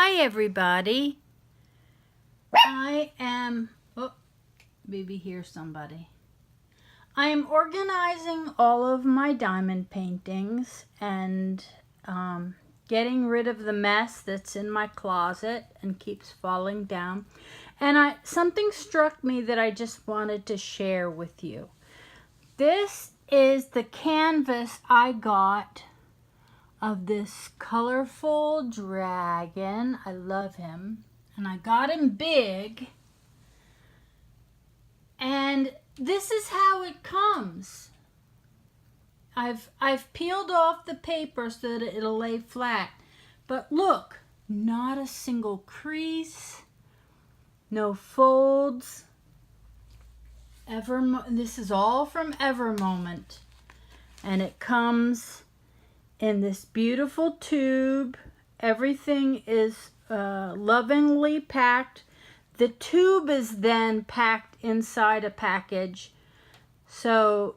Hi everybody. Oh, maybe here's somebody. I am organizing all of my diamond paintings and getting rid of the mess that's in my closet and keeps falling down. And something struck me that I just wanted to share with you. This is the canvas I got of this colorful dragon. I love him. And I got him big. And this is how it comes. I've peeled off the paper so that it'll lay flat. But look, not a single crease, no folds. This is all from Evermoment. And it comes in this beautiful tube. Everything is lovingly packed. The tube is then packed inside a package, so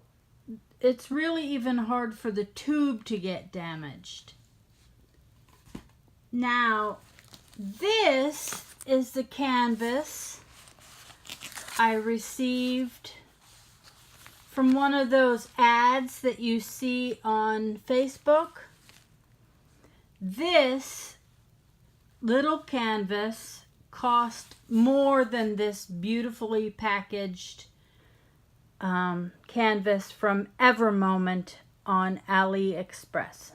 it's really even hard for the tube to get damaged. Now, this is the canvas I received from one of those ads that you see on Facebook. This little canvas cost more than this beautifully packaged canvas from Evermoment on AliExpress.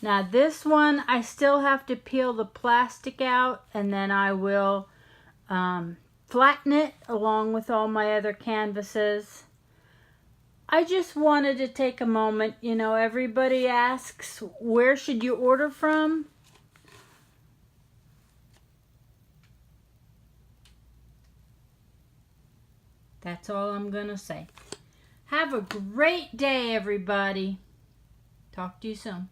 Now this one, I still have to peel the plastic out, and then I will flatten it along with all my other canvases. I just wanted to take a moment. You know, everybody asks, where should you order from? That's all I'm going to say. Have a great day, everybody. Talk to you soon.